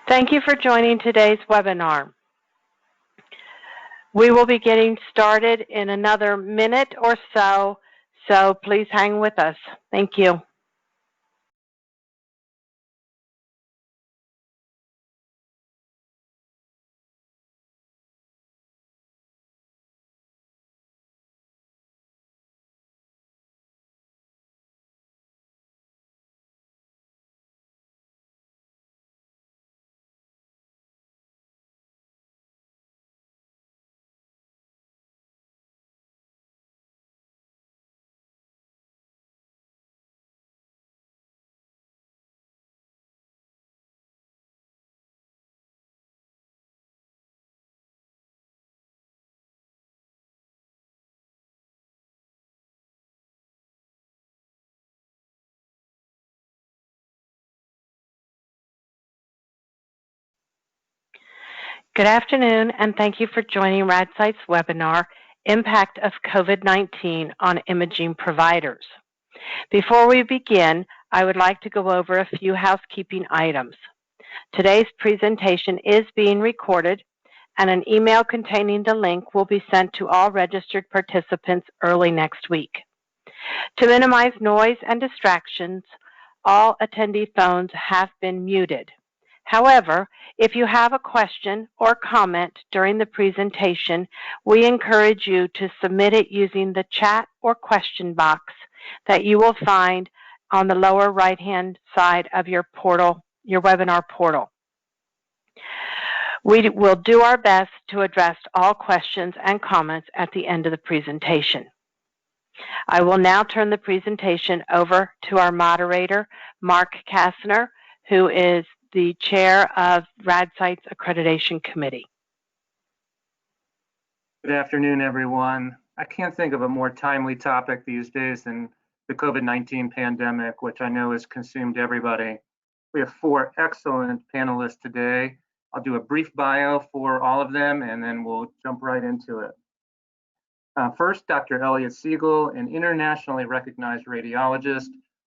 Thank you for joining today's webinar. We will be getting started in another minute or so please hang with us. Thank you. Good afternoon, and thank you for joining RadSite's webinar, Impact of COVID-19 on Imaging Providers. Before we begin, I would like to go over a few housekeeping items. Today's presentation is being recorded, and an email containing the link will be sent to all registered participants early next week. To minimize noise and distractions, all attendee phones have been muted. However, if you have a question or comment during the presentation, we encourage you to submit it using the chat or question box that you will find on the lower right-hand side of your webinar portal. We will do our best to address all questions and comments at the end of the presentation. I will now turn the presentation over to our moderator, Mark Casner, who is the chair of RadSite's Accreditation Committee. Good afternoon, everyone. I can't think of a more timely topic these days than the COVID-19 pandemic, which I know has consumed everybody. We have 4 excellent panelists today. I'll do a brief bio for all of them, and then we'll jump right into it. First, Dr. Elliot Siegel, an internationally recognized radiologist,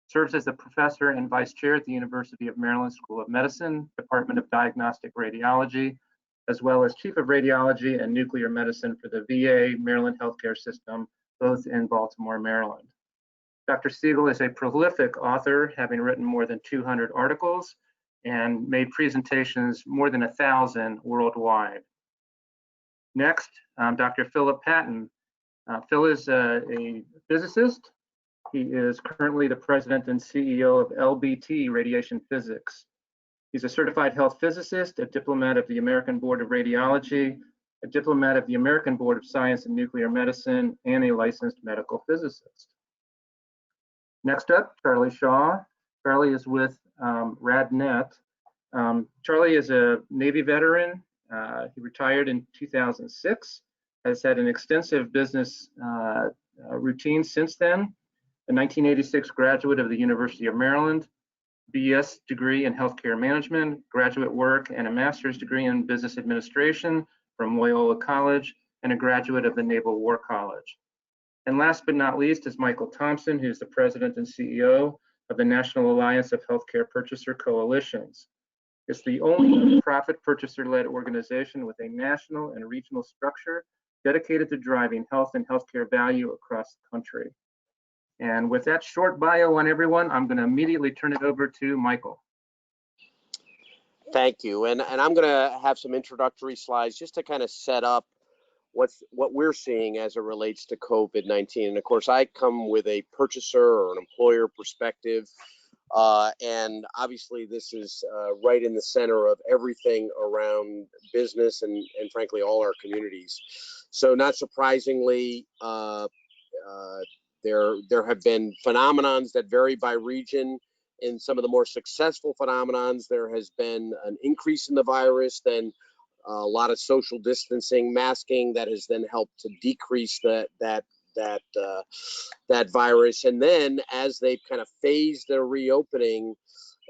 serves as a professor and vice chair at the University of Maryland School of Medicine, Department of Diagnostic Radiology, as well as chief of radiology and nuclear medicine for the VA Maryland healthcare system, both in Baltimore, Maryland. Dr. Siegel is a prolific author, having written more than 200 articles and made presentations more than 1,000 worldwide. Next, Dr. Philip Patton. Phil is a physicist. He is currently the president and CEO of LBT Radiation Physics. He's a certified health physicist, a diplomat of the American Board of Radiology, a diplomat of the American Board of Science and Nuclear Medicine, and a licensed medical physicist. Next up, Charlie Shaw. Charlie is with RadNet. Charlie is a Navy veteran. He retired in 2006, has had an extensive business routine since then. A 1986 graduate of the University of Maryland, BS degree in healthcare management, graduate work, and a master's degree in business administration from Loyola College, and a graduate of the Naval War College. And last but not least is Michael Thompson, who's the president and CEO of the National Alliance of Healthcare Purchaser Coalitions. It's the only profit purchaser-led organization with a national and regional structure dedicated to driving health and healthcare value across the country. And with that short bio on everyone, I'm going to immediately turn it over to Michael. Thank you. And I'm going to have some introductory slides just to kind of set up what we're seeing as it relates to COVID-19. And of course, I come with a purchaser or an employer perspective. And obviously, this is right in the center of everything around business and frankly, all our communities. So not surprisingly, there have been phenomenons that vary by region. In some of the more successful phenomenons, there has been an increase in the virus, then a lot of social distancing, masking that has then helped to decrease that virus. And then as they've kind of phased their reopening,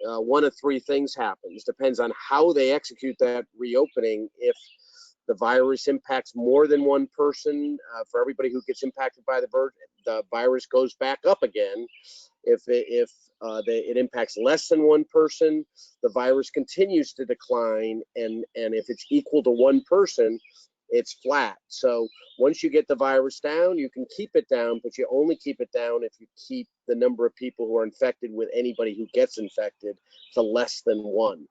one of 3 things happens. Depends on how they execute that reopening. If the virus impacts more than one person, for everybody who gets impacted by the virus goes back up again. If it impacts less than one person, the virus continues to decline, and if it's equal to one person, it's flat. So once you get the virus down, you can keep it down, but you only keep it down if you keep the number of people who are infected with anybody who gets infected to less than one.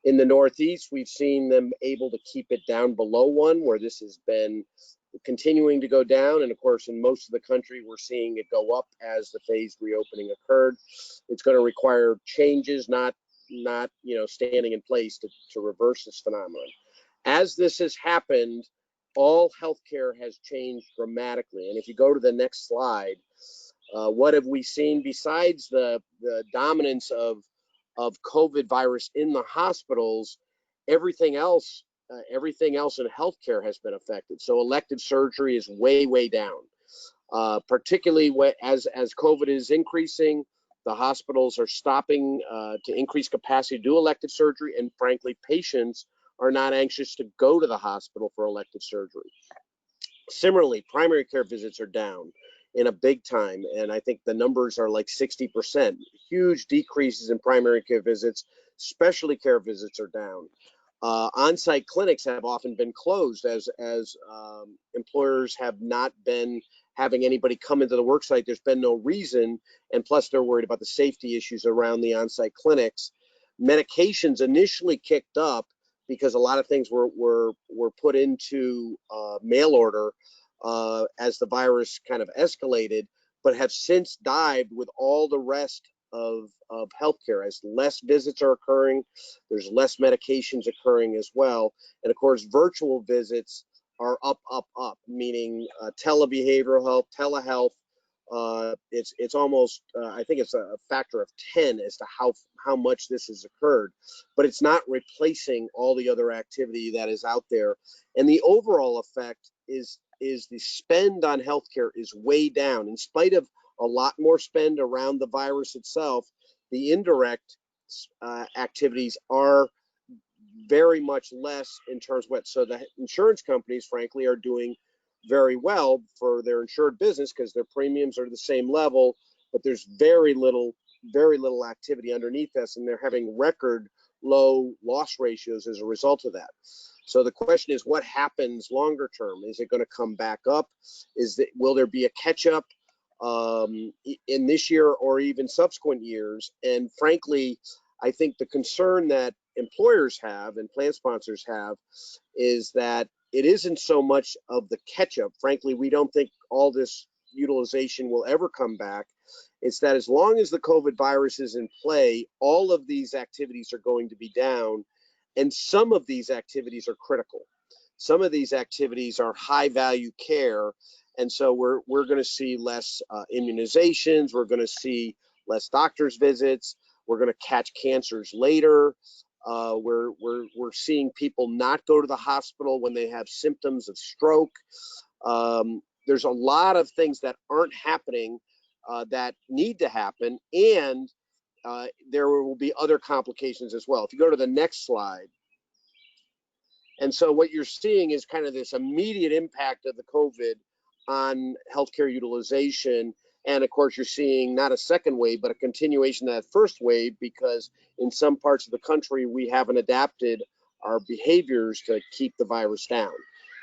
In the Northeast, we've seen them able to keep it down below one, where this has been continuing to go down. And of course, in most of the country, we're seeing it go up as the phased reopening occurred. It's going to require changes, not standing in place to reverse this phenomenon. As this has happened, all healthcare has changed dramatically. And if you go to the next slide, what have we seen besides the dominance of COVID virus in the hospitals? Everything else in healthcare has been affected. So elective surgery is way down, particularly as COVID is increasing. The hospitals are stopping to increase capacity to do elective surgery, and frankly, patients are not anxious to go to the hospital for elective surgery. Similarly, primary care visits are down in a big time, and I think the numbers are like 60%. Huge decreases in primary care visits. Specialty care visits are down. On-site clinics have often been closed as employers have not been having anybody come into the work site. There's been no reason, and plus they're worried about the safety issues around the on-site clinics. Medications initially kicked up because a lot of things were put into mail order as the virus kind of escalated, but have since dived with all the rest of healthcare. As less visits are occurring, there's less medications occurring as well. And of course, virtual visits are up, meaning telebehavioral health, telehealth. It's almost, I think it's a factor of 10 as to how much this has occurred, but it's not replacing all the other activity that is out there. And the overall effect is the spend on healthcare is way down. In spite of a lot more spend around the virus itself, the indirect activities are very much less in terms of what. So the insurance companies, frankly, are doing very well for their insured business because their premiums are the same level, but there's very little activity underneath us, and they're having record low loss ratios as a result of that. So the question is, what happens longer term? Is it going to come back up? Will there be a catch up in this year or even subsequent years? And frankly, I think the concern that employers have and plan sponsors have is that it isn't so much of the catch-up. Frankly, we don't think all this utilization will ever come back. It's that as long as the COVID virus is in play, all of these activities are going to be down, and some of these activities are critical. Some of these activities are high-value care, and so we're going to see less immunizations. We're going to see less doctor's visits. We're going to catch cancers later. We're seeing people not go to the hospital when they have symptoms of stroke. There's a lot of things that aren't happening that need to happen, and there will be other complications as well. If you go to the next slide. And so what you're seeing is kind of this immediate impact of the COVID on healthcare utilization. And of course, you're seeing not a second wave, but a continuation of that first wave, because in some parts of the country, we haven't adapted our behaviors to keep the virus down.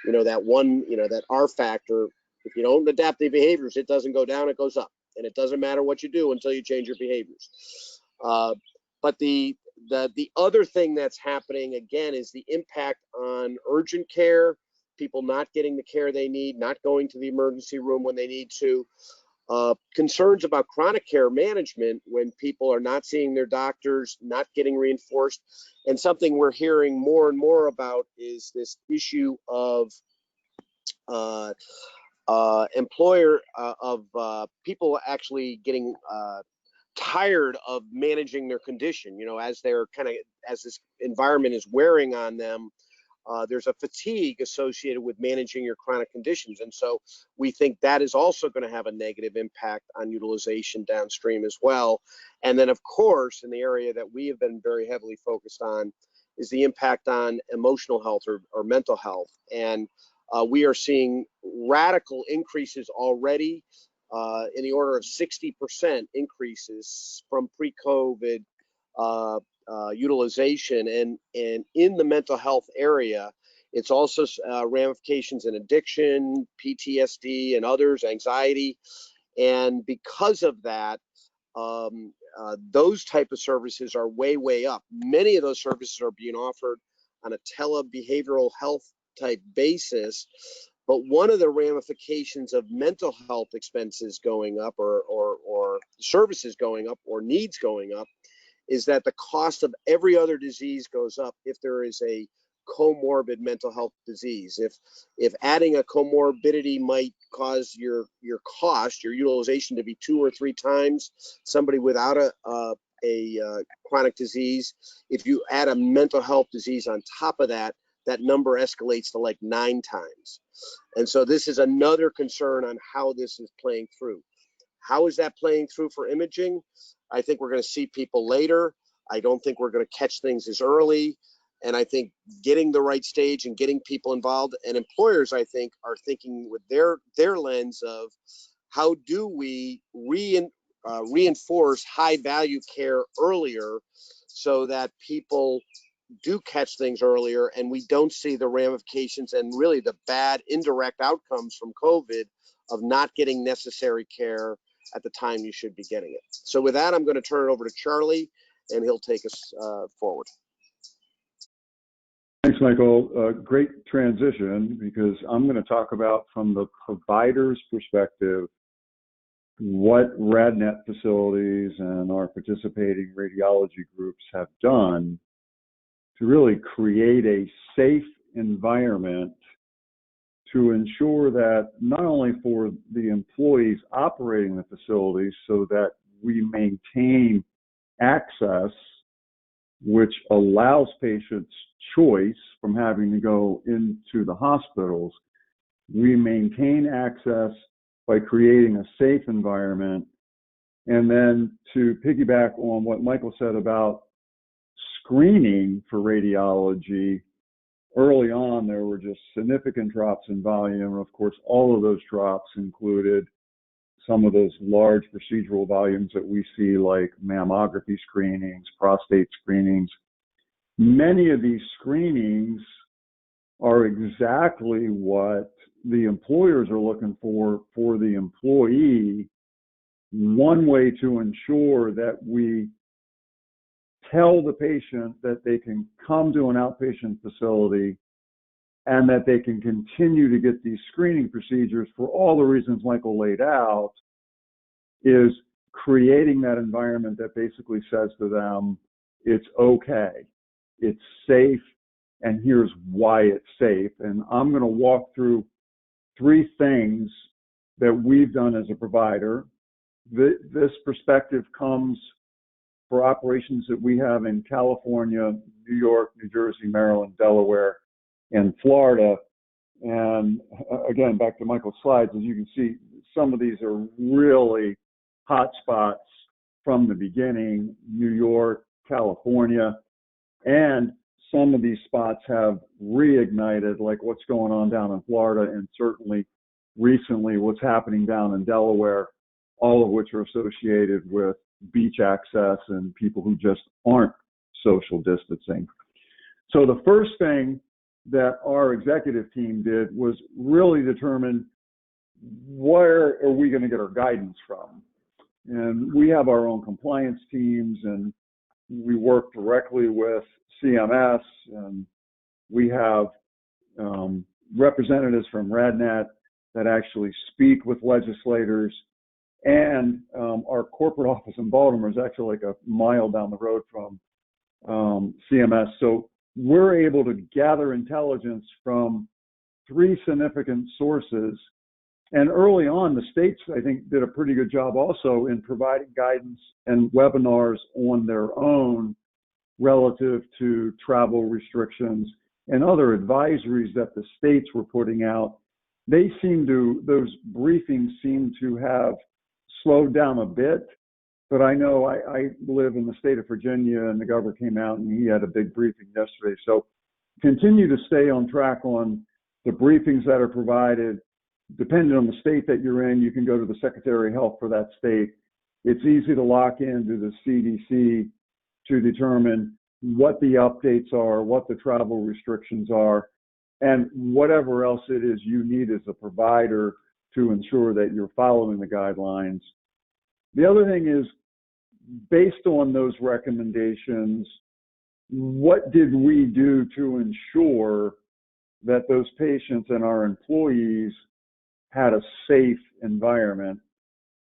That R factor, if you don't adapt the behaviors, it doesn't go down, it goes up. And it doesn't matter what you do until you change your behaviors. But the other thing that's happening, again, is the impact on urgent care, people not getting the care they need, not going to the emergency room when they need to. Concerns about chronic care management when people are not seeing their doctors, not getting reinforced. And something we're hearing more and more about is this issue of people actually getting tired of managing their condition. As this environment is wearing on them, there's a fatigue associated with managing your chronic conditions. And so we think that is also going to have a negative impact on utilization downstream as well. And then, of course, in the area that we have been very heavily focused on is the impact on emotional health or mental health. And we are seeing radical increases already in the order of 60% increases from pre-COVID utilization. And in the mental health area, it's also ramifications in addiction, PTSD, and others, anxiety. And because of that, those type of services are way up. Many of those services are being offered on a telebehavioral health type basis. But one of the ramifications of mental health expenses going up, or services going up, or needs going up, is that the cost of every other disease goes up if there is a comorbid mental health disease. If adding a comorbidity might cause your cost, your utilization, to be 2 or 3 times somebody without a chronic disease, if you add a mental health disease on top of that, that number escalates to like 9 times. And so this is another concern on how this is playing through. How is that playing through for imaging? I think we're going to see people later. I don't think we're going to catch things as early. And I think getting the right stage and getting people involved, and employers, I think, are thinking with their lens of how do we reinforce high value care earlier so that people do catch things earlier and we don't see the ramifications and really the bad indirect outcomes from COVID of not getting necessary care at the time you should be getting it. So with that, I'm going to turn it over to Charlie, and he'll take us forward. Thanks, Michael. Great transition, because I'm going to talk about, from the provider's perspective, what RadNet facilities and our participating radiology groups have done to really create a safe environment to ensure that not only for the employees operating the facilities, so that we maintain access, which allows patients choice from having to go into the hospitals. We maintain access by creating a safe environment. And then to piggyback on what Michael said about screening for radiology, early on, there were just significant drops in volume. Of course, all of those drops included some of those large procedural volumes that we see, like mammography screenings, prostate screenings. Many of these screenings are exactly what the employers are looking for the employee. One way to ensure that we tell the patient that they can come to an outpatient facility and that they can continue to get these screening procedures for all the reasons Michael laid out, is creating that environment that basically says to them, it's okay, it's safe, and here's why it's safe. And I'm going to walk through 3 things that we've done as a provider. This perspective comes for operations that we have in California, New York, New Jersey, Maryland, Delaware, and Florida. And again, back to Michael's slides, as you can see, some of these are really hot spots from the beginning: New York, California, and some of these spots have reignited, like what's going on down in Florida, and certainly recently what's happening down in Delaware, all of which are associated with beach access and people who just aren't social distancing. So the first thing that our executive team did was really determine, where are we going to get our guidance from? And we have our own compliance teams, and we work directly with CMS, and we have representatives from RadNet that actually speak with legislators. And our corporate office in Baltimore is actually like a mile down the road from CMS. So we're able to gather intelligence from 3 significant sources. And early on, the states, I think, did a pretty good job also in providing guidance and webinars on their own relative to travel restrictions and other advisories that the states were putting out. Those briefings seem to have slowed down a bit, but I know I live in the state of Virginia, and the governor came out and he had a big briefing yesterday. So continue to stay on track on the briefings that are provided, depending on the state that you're in, you can go to the Secretary of Health for that state. It's easy to lock into the CDC to determine what the updates are, what the travel restrictions are, and whatever else it is you need as a provider to ensure that you're following the guidelines. The other thing is, based on those recommendations, what did we do to ensure that those patients and our employees had a safe environment?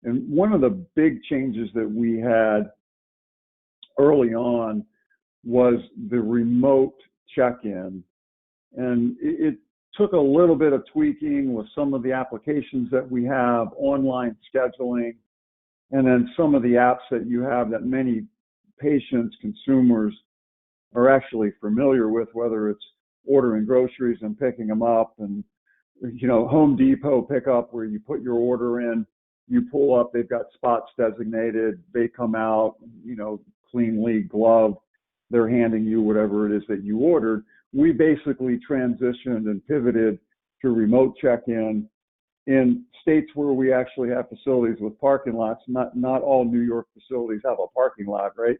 And one of the big changes that we had early on was the remote check-in. And it took a little bit of tweaking with some of the applications that we have, online scheduling, and then some of the apps that you have that many patients, consumers are actually familiar with, whether it's ordering groceries and picking them up, and Home Depot pickup, where you put your order in, you pull up, they've got spots designated, they come out, cleanly gloved, they're handing you whatever it is that you ordered. We basically transitioned and pivoted to remote check-in in states where we actually have facilities with parking lots. Not all New York facilities have a parking lot, right?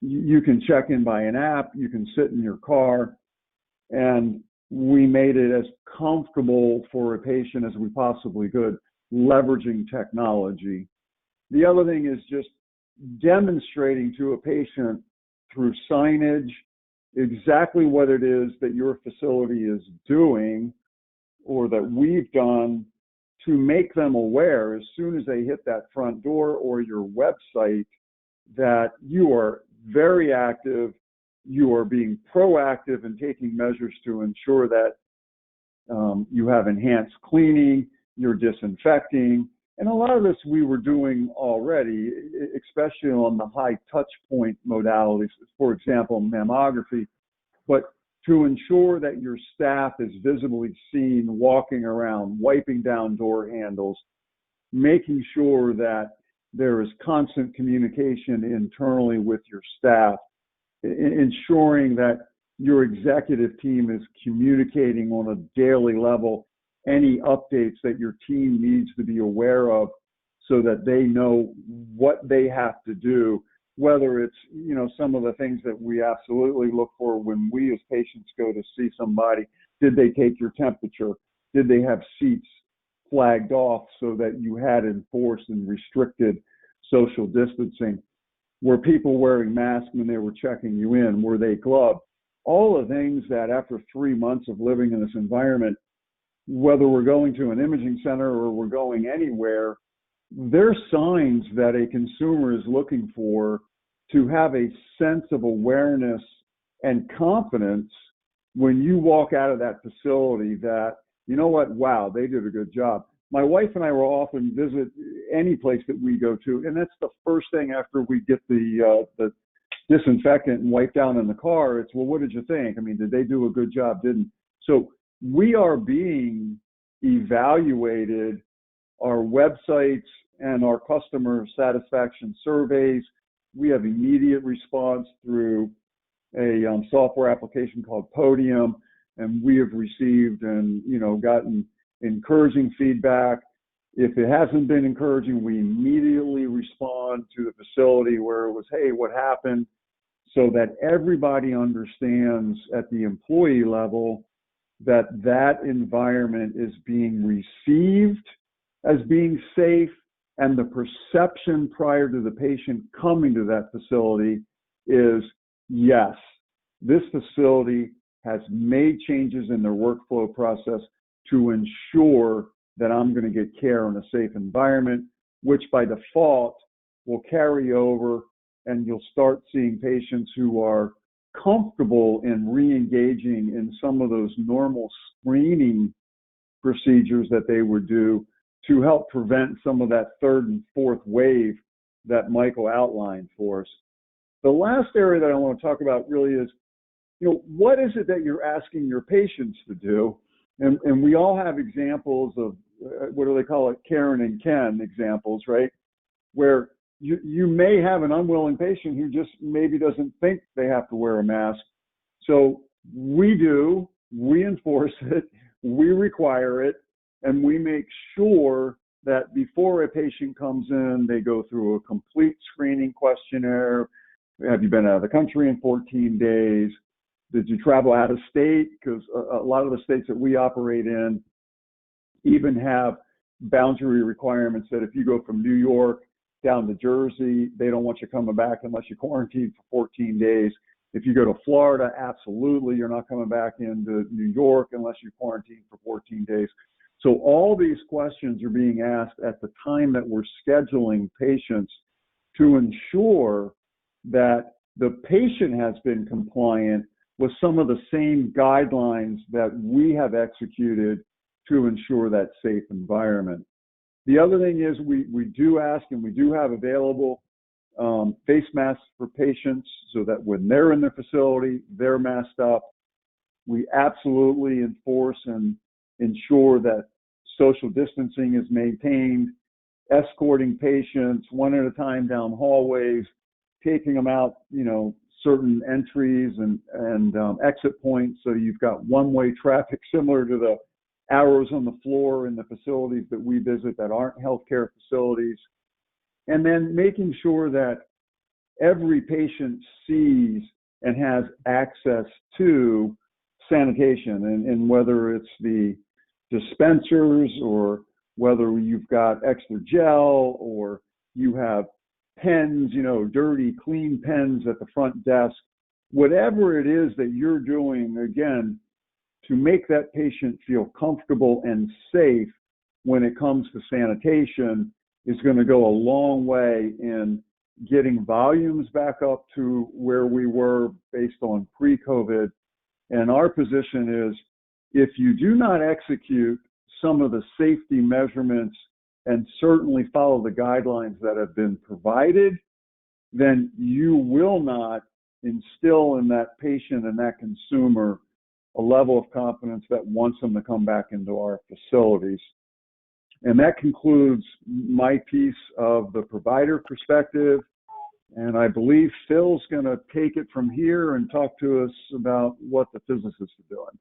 You can check in by an app, you can sit in your car, and we made it as comfortable for a patient as we possibly could, leveraging technology. The other thing is just demonstrating to a patient through signage exactly what it is that your facility is doing or that we've done to make them aware as soon as they hit that front door or your website that you are very active, you are being proactive and taking measures to ensure that you have enhanced cleaning, you're disinfecting. And a lot of this we were doing already, especially on the high touch point modalities, for example, mammography. But to ensure that your staff is visibly seen walking around, wiping down door handles, making sure that there is constant communication internally with your staff, ensuring that your executive team is communicating on a daily level any updates that your team needs to be aware of so that they know what they have to do, whether it's, some of the things that we absolutely look for when we as patients go to see somebody. Did they take your temperature? Did they have seats flagged off so that you had enforced and restricted social distancing? Were people wearing masks when they were checking you in? Were they gloved? All the things that after 3 months of living in this environment, whether we're going to an imaging center or we're going anywhere, they're signs that a consumer is looking for to have a sense of awareness and confidence when you walk out of that facility that, wow, they did a good job. My wife and I will often visit any place that we go to, and that's the first thing after we get the disinfectant and wipe down in the car. It's, well, what did you think? I mean, did they do a good job? Didn't? So we are being evaluated, our websites and our customer satisfaction surveys. We have immediate response through a software application called Podium, and we have received and gotten encouraging feedback. If it hasn't been encouraging, we immediately respond to the facility where it was, hey, what happened? So that everybody understands at the employee level that that environment is being received as being safe, and the perception prior to the patient coming to that facility is, yes, this facility has made changes in their workflow process to ensure that I'm going to get care in a safe environment, which by default will carry over, and you'll start seeing patients who are comfortable in re-engaging in some of those normal screening procedures that they would do to help prevent some of that third and fourth wave that Michael outlined for us. The last area that I want to talk about really is, what is it that you're asking your patients to do? And we all have examples of, what do they call it, Karen and Ken examples, right? Where you may have an unwilling patient who just maybe doesn't think they have to wear a mask. So we enforce it, we require it, and we make sure that before a patient comes in, they go through a complete screening questionnaire. Have you been out of the country in 14 days? Did you travel out of state? Because a lot of the states that we operate in even have boundary requirements that if you go from New York down to Jersey, they don't want you coming back unless you quarantine for 14 days. If you go to Florida, absolutely, you're not coming back into New York unless you quarantine for 14 days. So all these questions are being asked at the time that we're scheduling patients to ensure that the patient has been compliant with some of the same guidelines that we have executed to ensure that safe environment. The other thing is we do ask, and we do have available face masks for patients so that when they're in their facility, they're masked up. We absolutely enforce and ensure that social distancing is maintained, escorting patients one at a time down hallways, taking them out, certain entries and exit points. So you've got one-way traffic similar to the arrows on the floor in the facilities that we visit that aren't healthcare facilities. And then making sure that every patient sees and has access to sanitation, and whether it's the dispensers or whether you've got extra gel or you have pens, dirty, clean pens at the front desk, whatever it is that you're doing, again, to make that patient feel comfortable and safe when it comes to sanitation is going to go a long way in getting volumes back up to where we were based on pre-COVID. And our position is, if you do not execute some of the safety measurements and certainly follow the guidelines that have been provided, then you will not instill in that patient and that consumer a level of confidence that wants them to come back into our facilities. And that concludes my piece of the provider perspective. And I believe Phil's going to take it from here and talk to us about what the physicists are doing.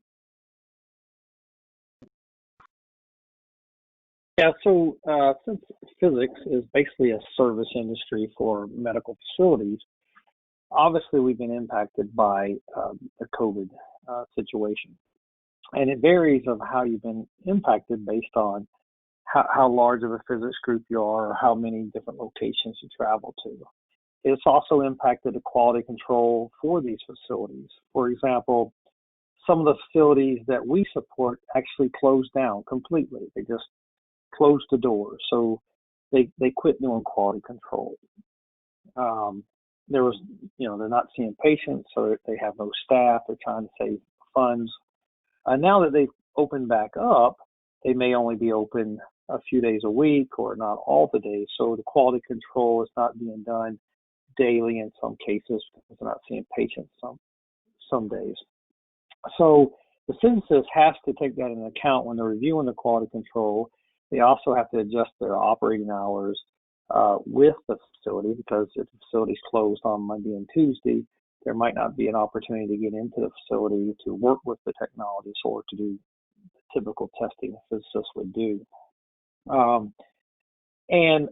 Yeah, so since physics is basically a service industry for medical facilities, obviously we've been impacted by the COVID situation. And it varies of how you've been impacted based on how large of a physics group you are or how many different locations you travel to. It's also impacted the quality control for these facilities. For example, some of the facilities that we support actually closed down completely. They just closed the doors. So they quit doing quality control. There was, they're not seeing patients, so they have no staff. They're trying to save funds. Now that they've opened back up, they may only be open a few days a week or not all the days. So the quality control is not being done daily in some cases because they're not seeing patients some days. So the physicist has to take that into account when they're reviewing the quality control. They also have to adjust their operating hours with the facility, because if the facility is closed on Monday and Tuesday, there might not be an opportunity to get into the facility to work with the technologists or to do the typical testing a physicist would do. And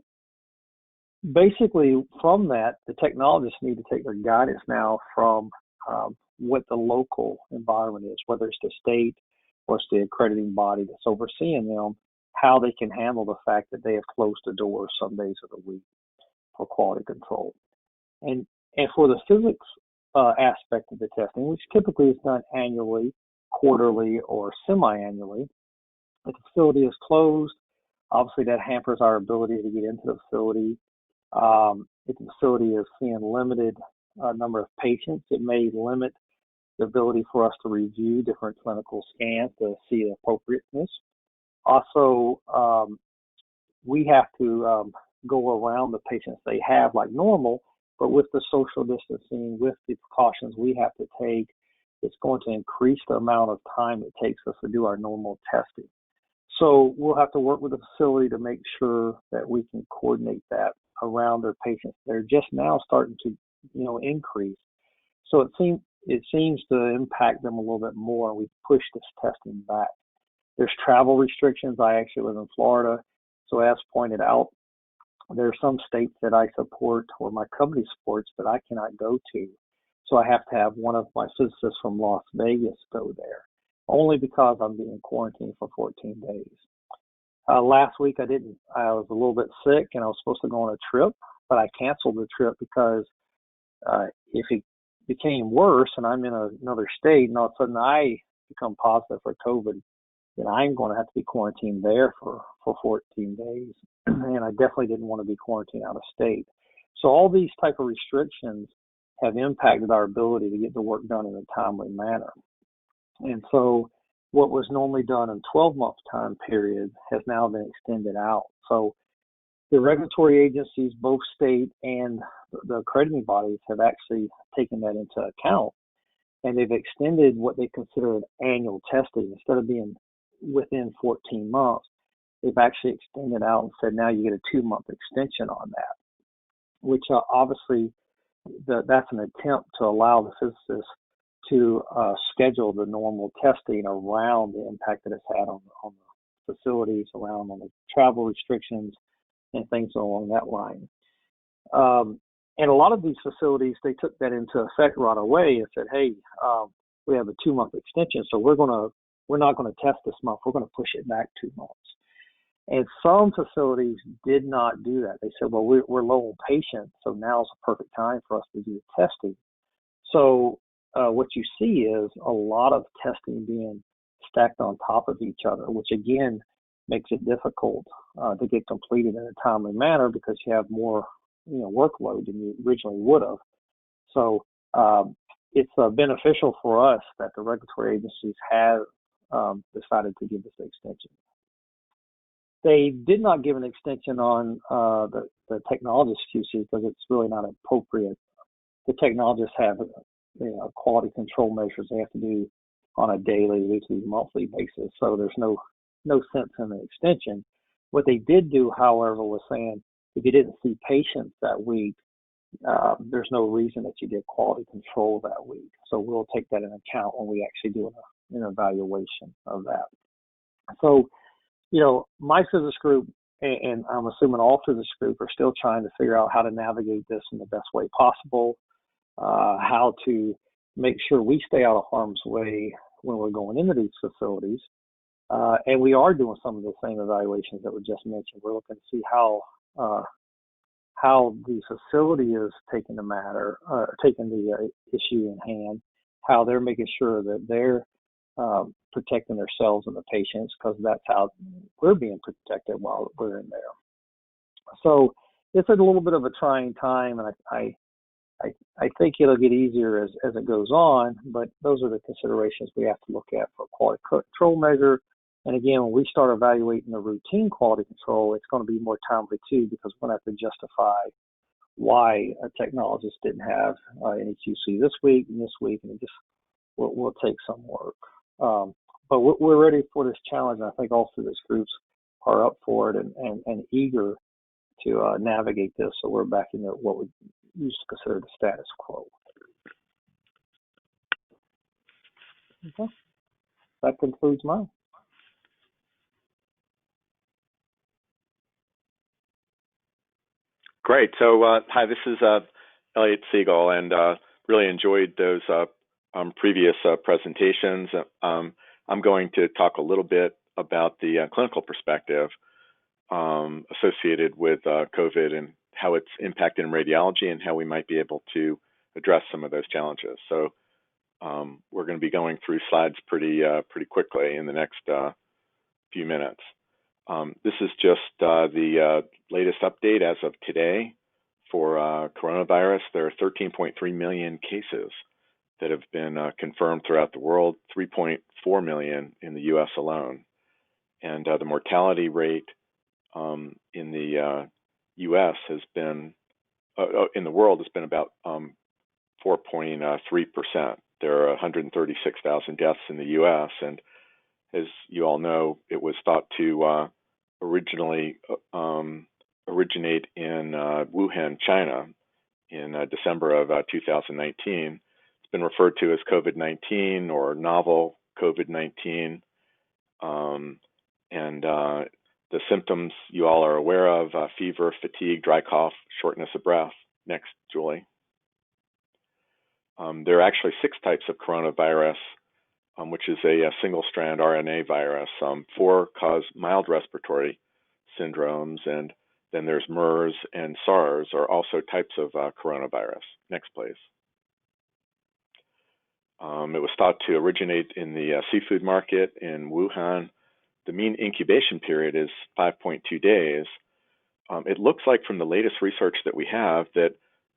basically from that, the technologists need to take their guidance now from what the local environment is, whether it's the state or it's the accrediting body that's overseeing them, how they can handle the fact that they have closed the doors some days of the week for quality control. And for the physics aspect of the testing, which typically is done annually, quarterly, or semi-annually, if the facility is closed, obviously that hampers our ability to get into the facility. If the facility is seeing limited number of patients, it may limit the ability for us to review different clinical scans to see the appropriateness. Also, we have to go around the patients they have like normal, but with the social distancing, with the precautions we have to take, it's going to increase the amount of time it takes us to do our normal testing. So we'll have to work with the facility to make sure that we can coordinate that around their patients. They're just now starting to, increase. So it seems to impact them a little bit more. We've pushed this testing back. There's travel restrictions. I actually live in Florida. So as pointed out, there are some states that I support or my company supports that I cannot go to. So I have to have one of my physicists from Las Vegas go there, only because I'm being quarantined for 14 days. Last week I was a little bit sick and I was supposed to go on a trip, but I canceled the trip because if it became worse and I'm in another state and all of a sudden I become positive for COVID, then I'm going to have to be quarantined there for 14 days. And I definitely didn't want to be quarantined out of state. So all these type of restrictions have impacted our ability to get the work done in a timely manner. And so what was normally done in 12-month time period has now been extended out. So the regulatory agencies, both state and the accrediting bodies, have actually taken that into account. And they've extended what they consider annual testing. Instead of being within 14 months, they've actually extended out and said now you get a 2-month extension on that, which obviously that's an attempt to allow the physicists to schedule the normal testing around the impact that it's had on the facilities, around on the travel restrictions and things along that line. And a lot of these facilities, they took that into effect right away and said, hey, we have a 2-month extension, so we're not going to test this month. We're going to push it back 2 months. And some facilities did not do that. They said, well, we're low on patients, so now's the perfect time for us to do the testing. So what you see is a lot of testing being stacked on top of each other, which again makes it difficult to get completed in a timely manner because you have more workload than you originally would have. So it's beneficial for us that the regulatory agencies have decided to give us the extension. They did not give an extension on the technologist QC because it's really not appropriate. The technologists have quality control measures they have to do on a daily, weekly, monthly basis. So there's no sense in the extension. What they did do, however, was saying if you didn't see patients that week, there's no reason that you get quality control that week. So we'll take that into account when we actually do an evaluation of that. So, my physics group, and I'm assuming all physics group, are still trying to figure out how to navigate this in the best way possible, how to make sure we stay out of harm's way when we're going into these facilities. And we are doing some of the same evaluations that were just mentioned. We're looking to see how the facility is taking the matter, taking the issue in hand, how they're making sure that they're protecting themselves and the patients, because that's how we're being protected while we're in there. So it's a little bit of a trying time, and I think it'll get easier as it goes on, but those are the considerations we have to look at for quality control measure. And again, when we start evaluating the routine quality control, it's going to be more timely too, because we're going to have to justify why a technologist didn't have any QC this week, and it just will take some work. But we're ready for this challenge, and I think all physics groups are up for it and eager to navigate this, so we're back in what we used to consider the status quo. Okay. That concludes mine. Great. So, hi, this is Elliot Siegel, and really enjoyed those previous presentations. I'm going to talk a little bit about the clinical perspective associated with COVID and how it's impacted in radiology and how we might be able to address some of those challenges. So we're going to be going through slides pretty quickly in the next few minutes. This is just the latest update as of today for coronavirus. There are 13.3 million cases that have been confirmed throughout the world, 3.4 million in the U.S. alone. And the mortality rate in the U.S. has been, in the world, has been about 4.3%. There are 136,000 deaths in the U.S., and as you all know, it was thought to originally originate in Wuhan, China, in December of 2019. It's been referred to as COVID-19 or novel COVID-19. and the symptoms you all are aware of: fever, fatigue, dry cough, shortness of breath. Next, Julie. There are actually 6 types of coronavirus, which is a single-strand RNA virus. 4 cause mild respiratory syndromes, and then there's MERS and SARS are also types of coronavirus. Next, please. It was thought to originate in the seafood market in Wuhan. The mean incubation period is 5.2 days. It looks like from the latest research that we have that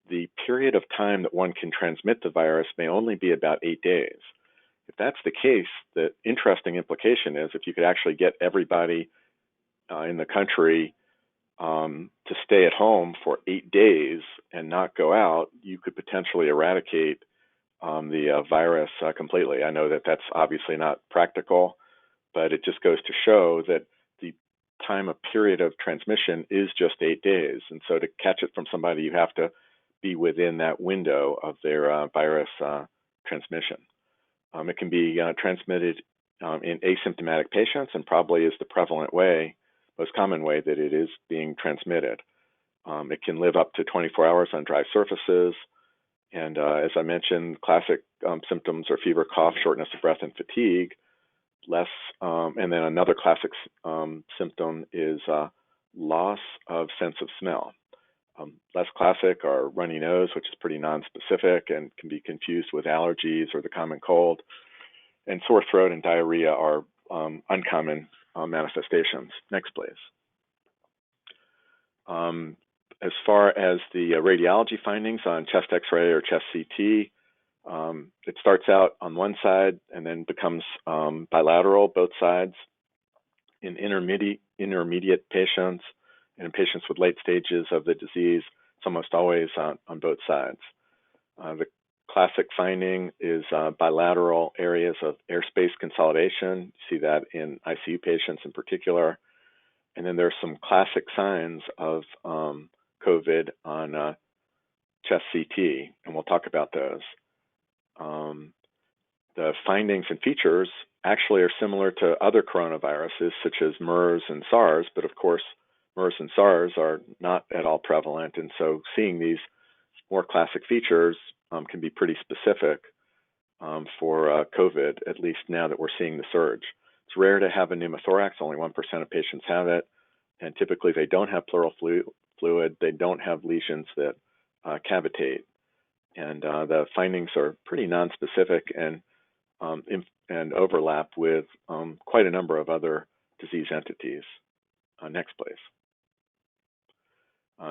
the period of time that one can transmit the virus may only be about 8 days. If that's the case, the interesting implication is if you could actually get everybody in the country to stay at home for 8 days and not go out, you could potentially eradicate the virus completely. I know that that's obviously not practical, but it just goes to show that the time of period of transmission is just 8 days. And so to catch it from somebody, you have to be within that window of their virus transmission. It can be transmitted in asymptomatic patients, and probably is the prevalent way, most common way that it is being transmitted. It can live up to 24 hours on dry surfaces. And as I mentioned, classic symptoms are fever, cough, shortness of breath, and fatigue. And then another classic symptom is loss of sense of smell. Less classic are runny nose, which is pretty nonspecific and can be confused with allergies or the common cold. And sore throat and diarrhea are uncommon manifestations. Next, please. As far as the radiology findings on chest X-ray or chest CT, it starts out on one side and then becomes bilateral, both sides. In intermediate patients and in patients with late stages of the disease, it's almost always on both sides. The classic finding is bilateral areas of airspace consolidation. You see that in ICU patients in particular. And then there's some classic signs of COVID on chest CT, and we'll talk about those. The findings and features actually are similar to other coronaviruses, such as MERS and SARS, but of course, MERS and SARS are not at all prevalent, and so seeing these more classic features can be pretty specific for COVID, at least now that we're seeing the surge. It's rare to have a pneumothorax, only 1% of patients have it, and typically they don't have pleural fluid, they don't have lesions that cavitate, and the findings are pretty nonspecific and overlap with quite a number of other disease entities. Next, please.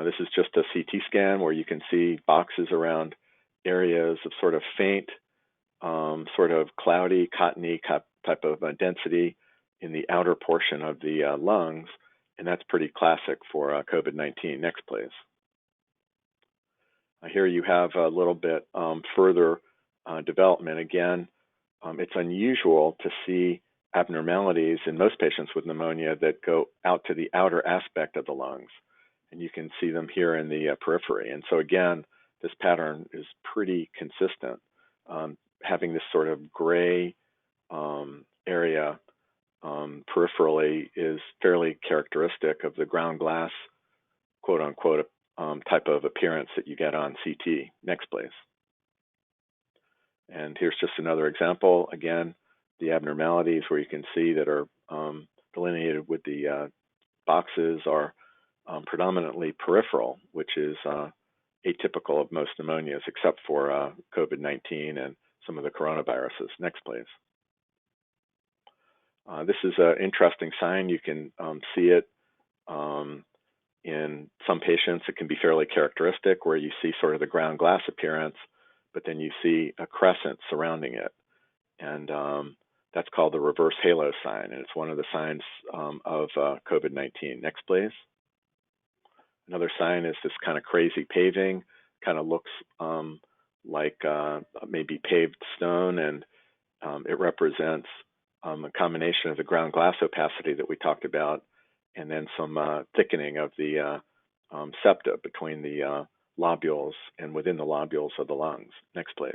This is just a CT scan where you can see boxes around areas of sort of faint, sort of cloudy, cottony type of density in the outer portion of the lungs, and that's pretty classic for COVID-19. Next, please. Here you have a little bit further development. Again, it's unusual to see abnormalities in most patients with pneumonia that go out to the outer aspect of the lungs. And you can see them here in the periphery. And so again, this pattern is pretty consistent. Having this sort of gray area peripherally is fairly characteristic of the ground glass, quote unquote, type of appearance that you get on CT. Next, please. And here's just another example. Again, the abnormalities where you can see that are delineated with the boxes are predominantly peripheral, which is atypical of most pneumonias, except for COVID-19 and some of the coronaviruses. Next, please. This is an interesting sign. You can see it in some patients. It can be fairly characteristic where you see sort of the ground glass appearance, but then you see a crescent surrounding it. And that's called the reverse halo sign, and it's one of the signs of COVID-19. Next, please. Another sign is this kind of crazy paving, kind of looks like maybe paved stone, and it represents a combination of the ground glass opacity that we talked about, and then some thickening of the septa between the lobules and within the lobules of the lungs. Next, please.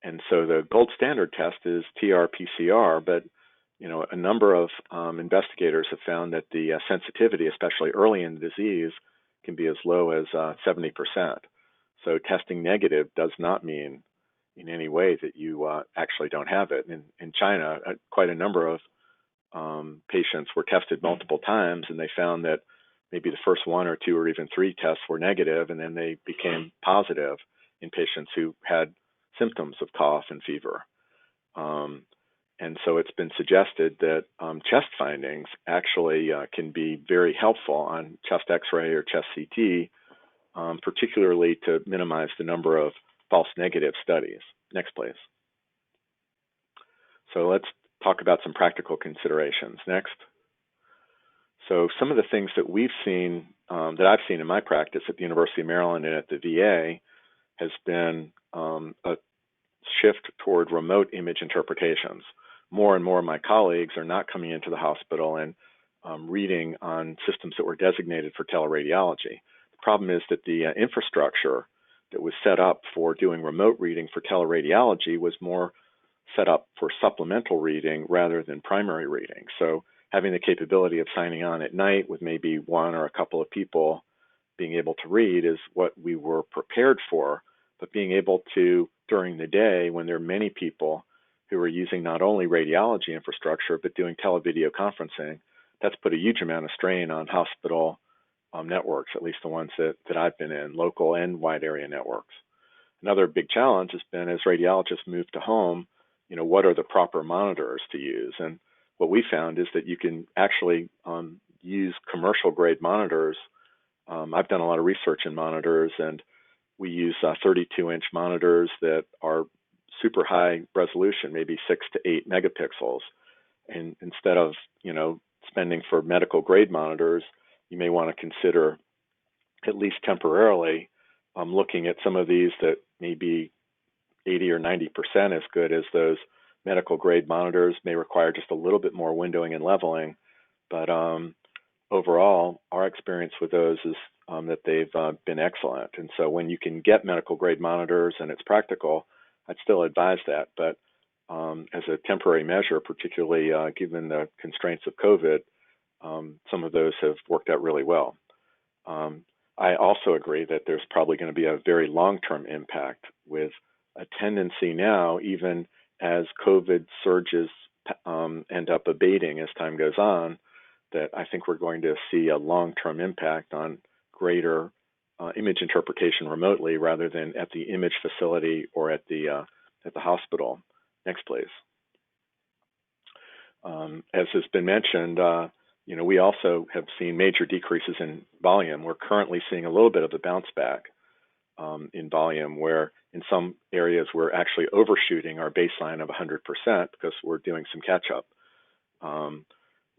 And so the gold standard test is TR-PCR, but a number of investigators have found that the sensitivity, especially early in the disease, can be as low as 70%. So testing negative does not mean in any way that you actually don't have it. In China, quite a number of patients were tested multiple times, and they found that maybe the first 1 or 2 or even 3 tests were negative, and then they became positive in patients who had symptoms of cough and fever. And so it's been suggested that chest findings actually can be very helpful on chest X-ray or chest CT, particularly to minimize the number of false negative studies. Next, please. So let's talk about some practical considerations. Next. So some of the things that we've seen, that I've seen in my practice at the University of Maryland and at the VA, has been a shift toward remote image interpretations. More and more of my colleagues are not coming into the hospital and reading on systems that were designated for teleradiology. The problem is that the infrastructure that was set up for doing remote reading for teleradiology was more set up for supplemental reading rather than primary reading. So having the capability of signing on at night with maybe 1 or a couple of people being able to read is what we were prepared for, but being able to, during the day, when there are many people who are using not only radiology infrastructure, but doing televideo conferencing, that's put a huge amount of strain on hospital networks, at least the ones that I've been in, local and wide area networks. Another big challenge has been, as radiologists move to home, what are the proper monitors to use? And what we found is that you can actually use commercial grade monitors. I've done a lot of research in monitors, and we use 32-inch monitors that are super high resolution, maybe 6 to 8 megapixels. And instead of, spending for medical grade monitors, you may want to consider, at least temporarily, looking at some of these that may be 80 or 90% as good as those medical grade monitors, may require just a little bit more windowing and leveling. But overall, our experience with those is that they've been excellent. And so when you can get medical grade monitors and it's practical, I'd still advise that. But as a temporary measure, particularly given the constraints of COVID, some of those have worked out really well. I also agree that there's probably going to be a very long-term impact, with a tendency now, even as COVID surges end up abating as time goes on, that I think we're going to see a long-term impact on greater image interpretation remotely rather than at the image facility or at the hospital. Next, please. As has been mentioned, we also have seen major decreases in volume. We're currently seeing a little bit of a bounce back in volume, where in some areas we're actually overshooting our baseline of 100% because we're doing some catch-up.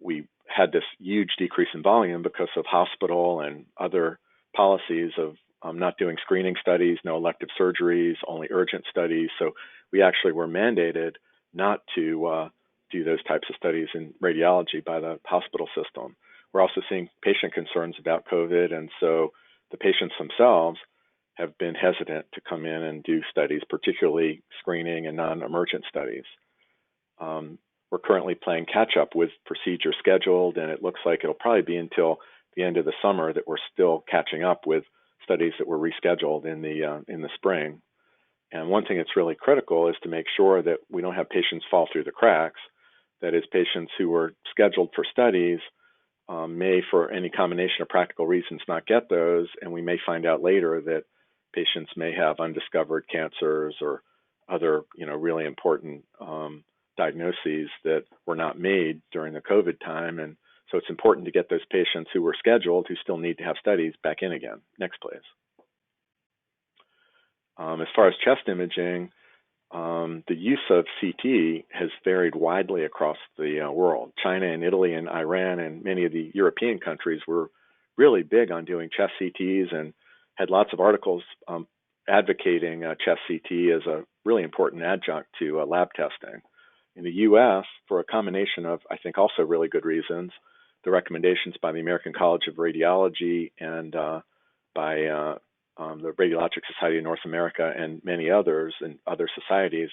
We had this huge decrease in volume because of hospital and other policies of not doing screening studies, no elective surgeries, only urgent studies. So we actually were mandated not to do those types of studies in radiology by the hospital system. We're also seeing patient concerns about COVID, and so the patients themselves have been hesitant to come in and do studies, particularly screening and non-emergent studies. We're currently playing catch-up with procedures scheduled, and it looks like it'll probably be until the end of the summer that we're still catching up with studies that were rescheduled in the spring. And one thing that's really critical is to make sure that we don't have patients fall through the cracks. That is, patients who were scheduled for studies may, for any combination of practical reasons, not get those, and we may find out later that patients may have undiscovered cancers or other, really important diagnoses that were not made during the COVID time. And so it's important to get those patients who were scheduled, who still need to have studies, back in again. Next, please. As far as chest imaging, the use of CT has varied widely across the world. China and Italy and Iran and many of the European countries were really big on doing chest CTs and had lots of articles advocating chest CT as a really important adjunct to lab testing. In the U.S., for a combination of, I think, also really good reasons, the recommendations by the American College of Radiology and by the Radiologic Society of North America and many others and other societies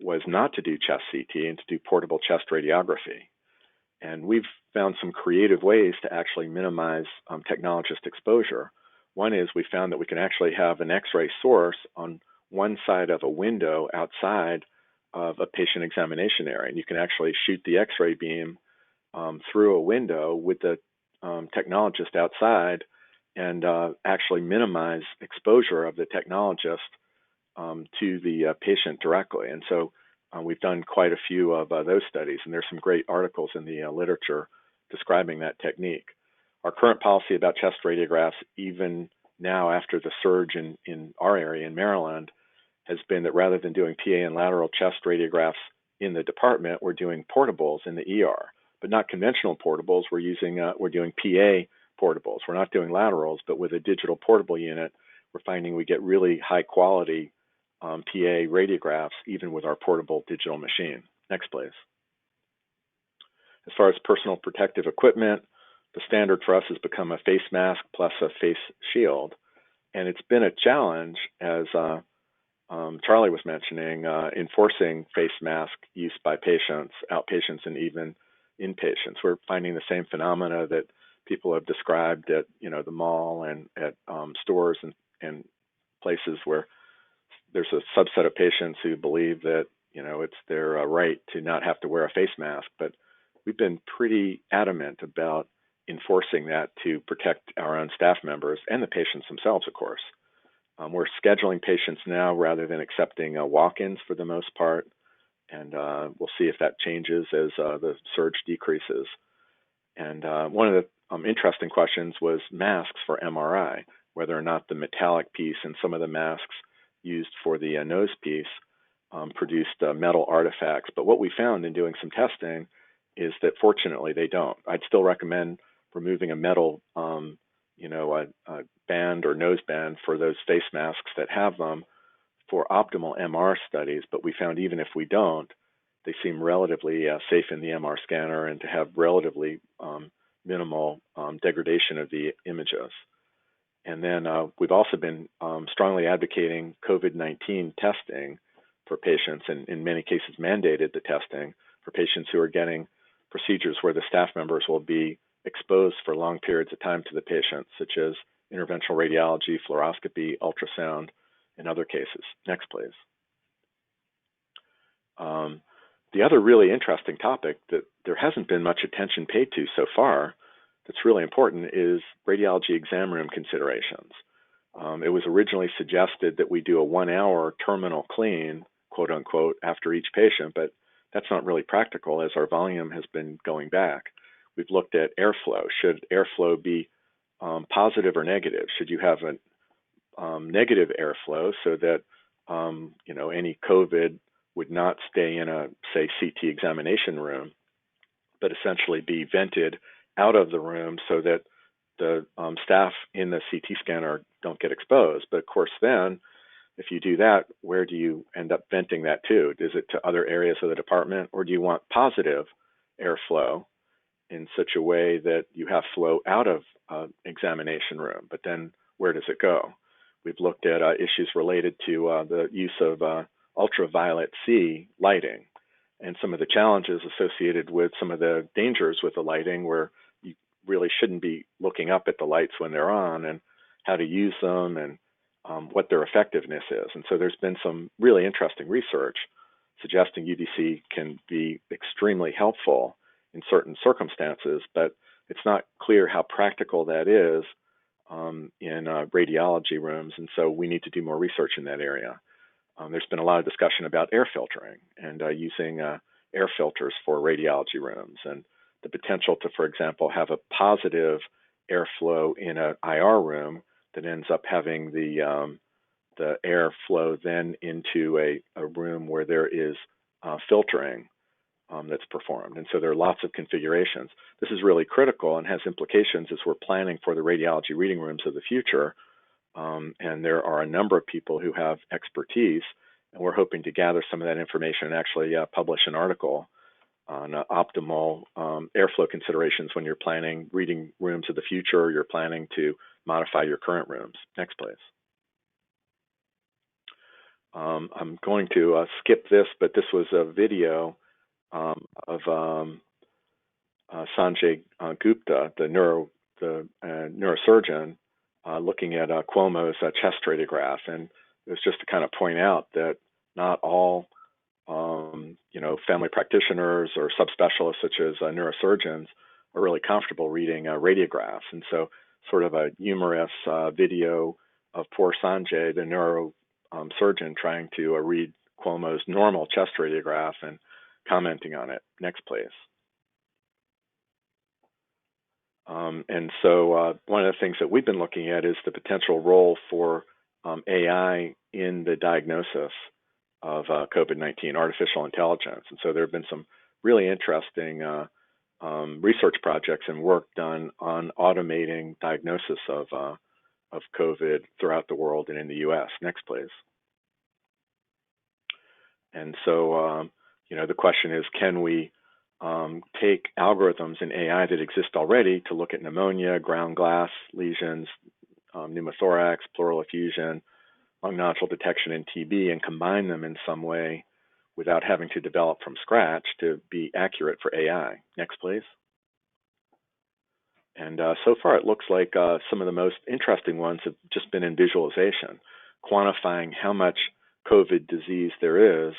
was not to do chest CT and to do portable chest radiography. And we've found some creative ways to actually minimize technologist exposure. One is we found that we can actually have an X-ray source on one side of a window outside of a patient examination area. And you can actually shoot the X-ray beam through a window with the technologist outside and actually minimize exposure of the technologist to the patient directly. And so we've done quite a few of those studies, and there's some great articles in the literature describing that technique. Our current policy about chest radiographs, even now after the surge in our area in Maryland, has been that rather than doing PA and lateral chest radiographs in the department, we're doing portables in the ER, but not conventional portables. We're doing PA portables. We're not doing laterals, but with a digital portable unit, we're finding we get really high quality PA radiographs even with our portable digital machine. Next, please. As far as personal protective equipment, the standard for us has become a face mask plus a face shield. And it's been a challenge, as Charlie was mentioning, enforcing face mask use by patients, outpatients, and even inpatients. We're finding the same phenomena that people have described at the mall and at stores and places where there's a subset of patients who believe that it's their right to not have to wear a face mask. But we've been pretty adamant about enforcing that to protect our own staff members and the patients themselves, of course. We're scheduling patients now rather than accepting walk-ins for the most part, and we'll see if that changes as the surge decreases. And one of the interesting questions was masks for MRI, whether or not the metallic piece and some of the masks used for the nose piece produced metal artifacts. But what we found in doing some testing is that fortunately they don't. I'd still recommend removing a metal a band or nose band for those face masks that have them for optimal MR studies, but we found even if we don't, they seem relatively safe in the MR scanner and to have relatively minimal degradation of the images. And then we've also been strongly advocating COVID-19 testing for patients, and in many cases mandated the testing for patients who are getting procedures where the staff members will be exposed for long periods of time to the patient, such as interventional radiology, fluoroscopy, ultrasound, and other cases. Next, please. The other really interesting topic that there hasn't been much attention paid to so far that's really important is radiology exam room considerations. It was originally suggested that we do a 1-hour terminal clean, quote unquote, after each patient, but that's not really practical as our volume has been going back. We've looked at airflow. Should airflow be positive or negative? Should you have a negative airflow so that any COVID would not stay in a, say, CT examination room, but essentially be vented out of the room so that the staff in the CT scanner don't get exposed? But of course, then if you do that, where do you end up venting that to? Is it to other areas of the department, or do you want positive airflow in such a way that you have flow out of examination room, but then where does it go? We've looked at issues related to the use of ultraviolet C lighting and some of the challenges associated with some of the dangers with the lighting, where you really shouldn't be looking up at the lights when they're on, and how to use them and what their effectiveness is. And so there's been some really interesting research suggesting UVC can be extremely helpful in certain circumstances, but it's not clear how practical that is in radiology rooms, and so we need to do more research in that area. There's been a lot of discussion about air filtering and using air filters for radiology rooms, and the potential to, for example, have a positive airflow in an IR room that ends up having the airflow then into a room where there is filtering that's performed. And so there are lots of configurations. This is really critical and has implications as we're planning for the radiology reading rooms of the future. And there are a number of people who have expertise, and we're hoping to gather some of that information and actually publish an article on optimal airflow considerations when you're planning reading rooms of the future, or you're planning to modify your current rooms. Next, please. I'm going to skip this, but this was a video of Sanjay Gupta, the neurosurgeon, looking at Cuomo's chest radiograph, and it was just to kind of point out that not all family practitioners or subspecialists such as neurosurgeons are really comfortable reading radiographs, and so sort of a humorous video of poor Sanjay, the neurosurgeon, trying to read Cuomo's normal chest radiograph and commenting on it. Next, please. And so one of the things that we've been looking at is the potential role for AI in the diagnosis of COVID-19, artificial intelligence. And so there have been some really interesting research projects and work done on automating diagnosis of COVID throughout the world and in the US. Next, please. And so, the question is, can we take algorithms in AI that exist already to look at pneumonia, ground glass lesions, pneumothorax, pleural effusion, lung nodule detection, and TB, and combine them in some way without having to develop from scratch to be accurate for AI. Next, please. And so far, it looks like some of the most interesting ones have just been in visualization, quantifying how much COVID disease there is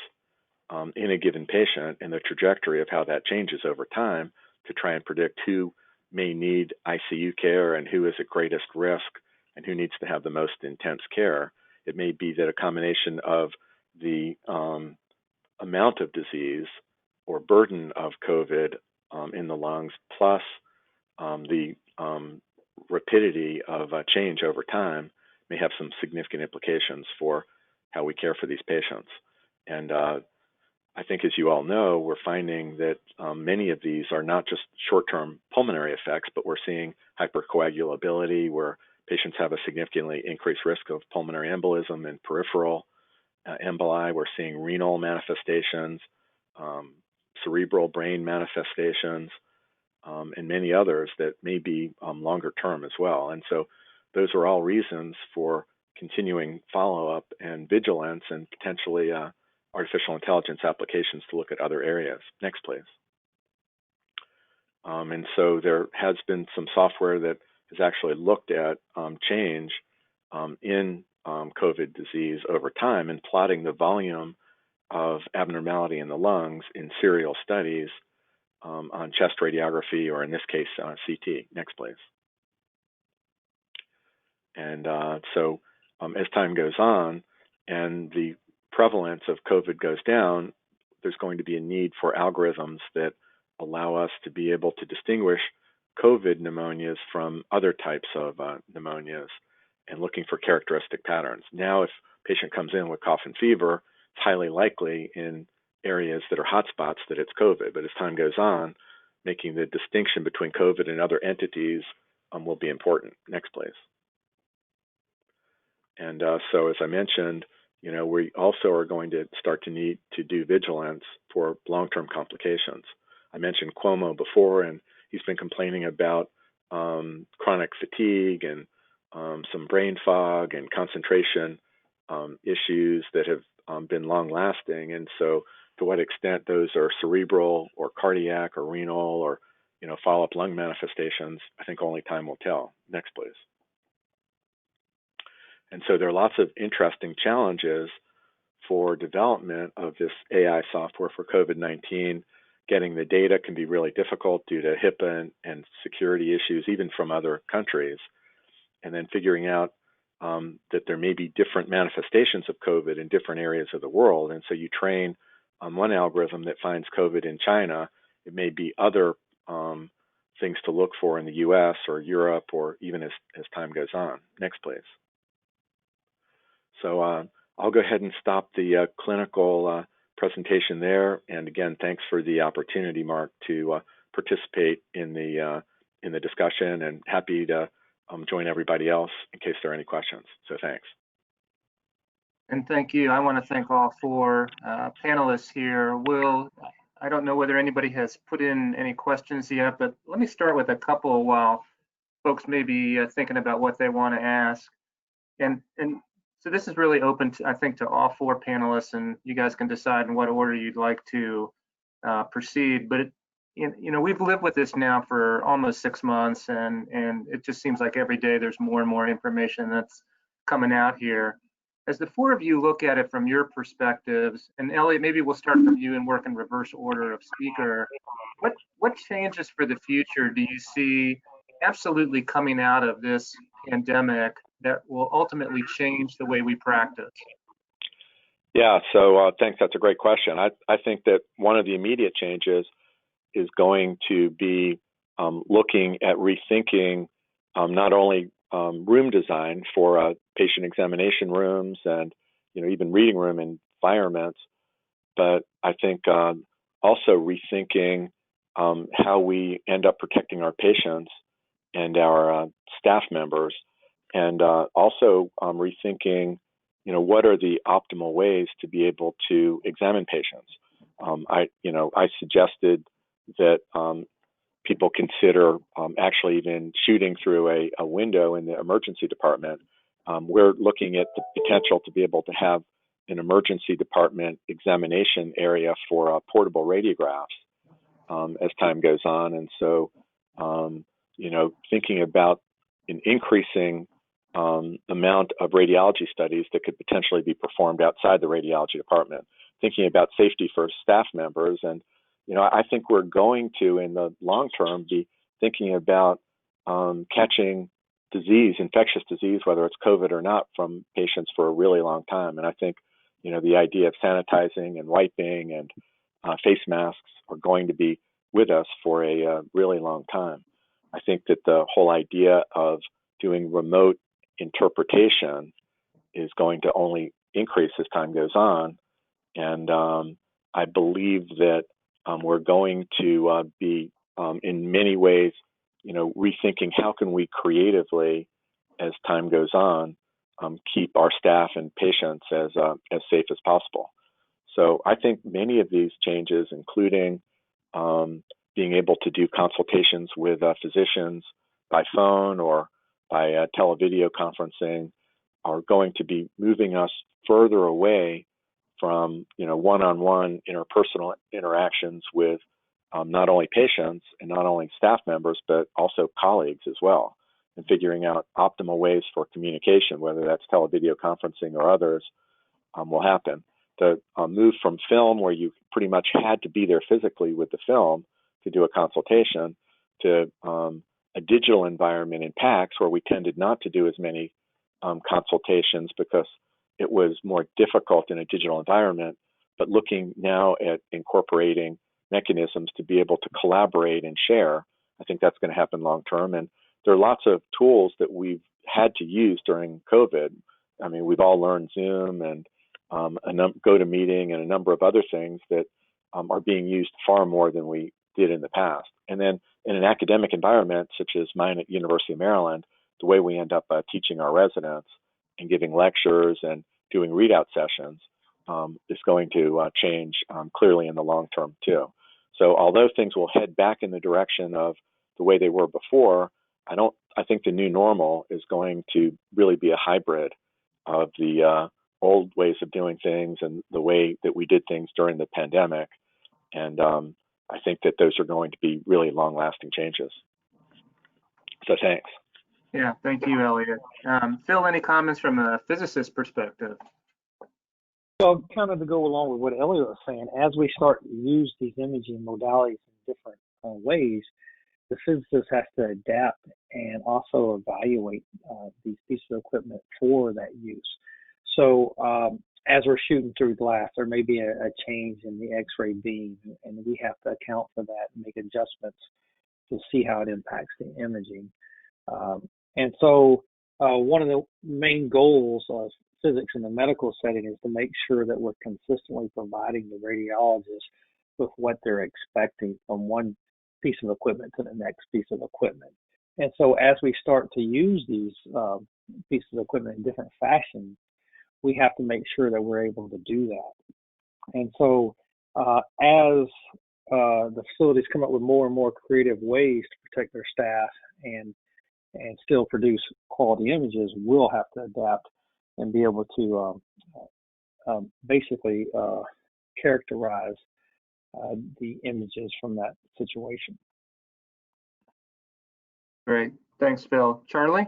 in a given patient and the trajectory of how that changes over time to try and predict who may need ICU care and who is at greatest risk and who needs to have the most intense care. It may be that a combination of the amount of disease or burden of COVID in the lungs plus the rapidity of change over time may have some significant implications for how we care for these patients. And I think, as you all know, we're finding that many of these are not just short-term pulmonary effects, but we're seeing hypercoagulability, where patients have a significantly increased risk of pulmonary embolism and peripheral emboli. We're seeing renal manifestations, cerebral brain manifestations, and many others that may be longer term as well. And so those are all reasons for continuing follow-up and vigilance and potentially artificial intelligence applications to look at other areas. Next, please. And so there has been some software that has actually looked at change in COVID disease over time and plotting the volume of abnormality in the lungs in serial studies on chest radiography, or in this case, CT. Next, please. And so as time goes on and the prevalence of COVID goes down, there's going to be a need for algorithms that allow us to be able to distinguish COVID pneumonias from other types of pneumonias and looking for characteristic patterns. Now, if a patient comes in with cough and fever, it's highly likely in areas that are hotspots that it's COVID. But as time goes on, making the distinction between COVID and other entities will be important. Next, please. And so, as I mentioned, we also are going to start to need to do vigilance for long-term complications. I mentioned Cuomo before, and he's been complaining about chronic fatigue and some brain fog and concentration issues that have been long-lasting. And so, to what extent those are cerebral or cardiac or renal or follow-up lung manifestations, I think only time will tell. Next, please. And so there are lots of interesting challenges for development of this AI software for COVID-19. Getting the data can be really difficult due to HIPAA and security issues, even from other countries. And then figuring out that there may be different manifestations of COVID in different areas of the world. And so you train on one algorithm that finds COVID in China. It may be other things to look for in the US or Europe, or even as time goes on. Next, please. So I'll go ahead and stop the clinical presentation there. And again, thanks for the opportunity, Mark, to participate in the discussion, and happy to join everybody else in case there are any questions. So thanks. And thank you. I want to thank all four panelists here. I don't know whether anybody has put in any questions yet, but let me start with a couple while folks may be thinking about what they want to ask. And So this is really open, to, I think, to all four panelists, and you guys can decide in what order you'd like to proceed. But we've lived with this now for almost 6 months, and it just seems like every day there's more and more information that's coming out here. As the four of you look at it from your perspectives, and Elliot, maybe we'll start from you and work in reverse order of speaker. What changes for the future do you see absolutely coming out of this pandemic that will ultimately change the way we practice? Yeah, so thanks. That's a great question. I think that one of the immediate changes is going to be looking at rethinking not only room design for patient examination rooms and even reading room environments, but I think also rethinking how we end up protecting our patients and our staff members, and also rethinking what are the optimal ways to be able to examine patients. I suggested that people consider actually even shooting through a window in the emergency department. We're looking at the potential to be able to have an emergency department examination area for portable radiographs as time goes on. And so, thinking about an increasing amount of radiology studies that could potentially be performed outside the radiology department, thinking about safety for staff members. And, I think we're going to, in the long term, be thinking about catching disease, infectious disease, whether it's COVID or not, from patients for a really long time. And I think, the idea of sanitizing and wiping and face masks are going to be with us for a really long time. I think that the whole idea of doing remote interpretation is going to only increase as time goes on. And I believe that we're going to be, in many ways, rethinking how can we creatively, as time goes on, keep our staff and patients as safe as possible. So I think many of these changes, including being able to do consultations with physicians by phone or by televideo conferencing, are going to be moving us further away from one-on-one interpersonal interactions with not only patients and not only staff members, but also colleagues as well, and figuring out optimal ways for communication, whether that's televideo conferencing or others, will happen. The move from film, where you pretty much had to be there physically with the film to do a consultation, to a digital environment in PACS, where we tended not to do as many consultations because it was more difficult in a digital environment, but looking now at incorporating mechanisms to be able to collaborate and share, I think that's going to happen long term. And there are lots of tools that we've had to use during COVID. I mean, we've all learned Zoom and GoToMeeting and a number of other things that are being used far more than we did in the past. And then in an academic environment, such as mine at University of Maryland, the way we end up teaching our residents and giving lectures and doing readout sessions is going to change clearly in the long term too. So although things will head back in the direction of the way they were before, I think the new normal is going to really be a hybrid of the old ways of doing things and the way that we did things during the pandemic. And I think that those are going to be really long-lasting changes. So thanks. Yeah, thank you, Elliot. Phil, any comments from a physicist perspective? So kind of to go along with what Elliot was saying, as we start to use these imaging modalities in different ways, the physicist has to adapt and also evaluate these pieces of equipment for that use. So as we're shooting through glass, there may be a change in the X-ray beam, and we have to account for that and make adjustments to see how it impacts the imaging. And so one of the main goals of physics in the medical setting is to make sure that we're consistently providing the radiologist with what they're expecting from one piece of equipment to the next piece of equipment. And so as we start to use these pieces of equipment in different fashions, we have to make sure that we're able to do that. And so as the facilities come up with more and more creative ways to protect their staff and still produce quality images, we'll have to adapt and be able to basically characterize the images from that situation. Great. Thanks, Phil. Charlie?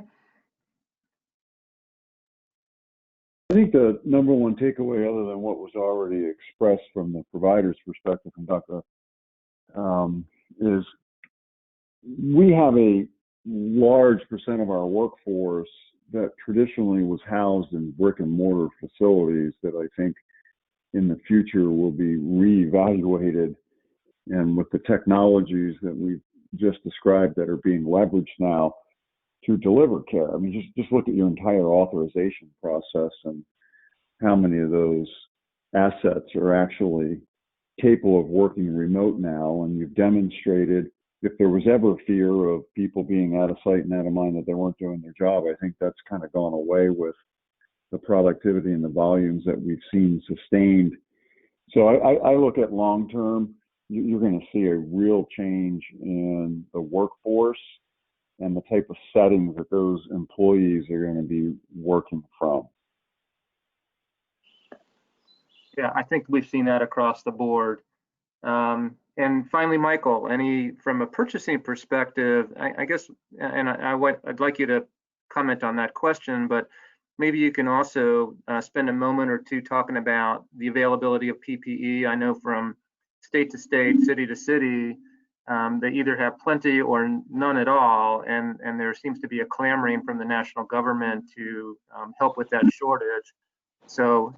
I think the number one takeaway, other than what was already expressed from the provider's perspective from Dr. Is we have a large percent of our workforce that traditionally was housed in brick and mortar facilities that I think in the future will be reevaluated, and with the technologies that we've just described that are being leveraged now to deliver care. I mean, just look at your entire authorization process and how many of those assets are actually capable of working remote now. And you've demonstrated, if there was ever fear of people being out of sight and out of mind that they weren't doing their job, I think that's kind of gone away with the productivity and the volumes that we've seen sustained. So I look at long term, you're going to see a real change in the workforce and the type of settings that those employees are going to be working from. Yeah, I think we've seen that across the board. And finally, Michael, from a purchasing perspective, I guess, and I'd like you to comment on that question, but maybe you can also spend a moment or two talking about the availability of PPE. I know from state to state, city to city, they either have plenty or none at all, and there seems to be a clamoring from the national government to help with that shortage. So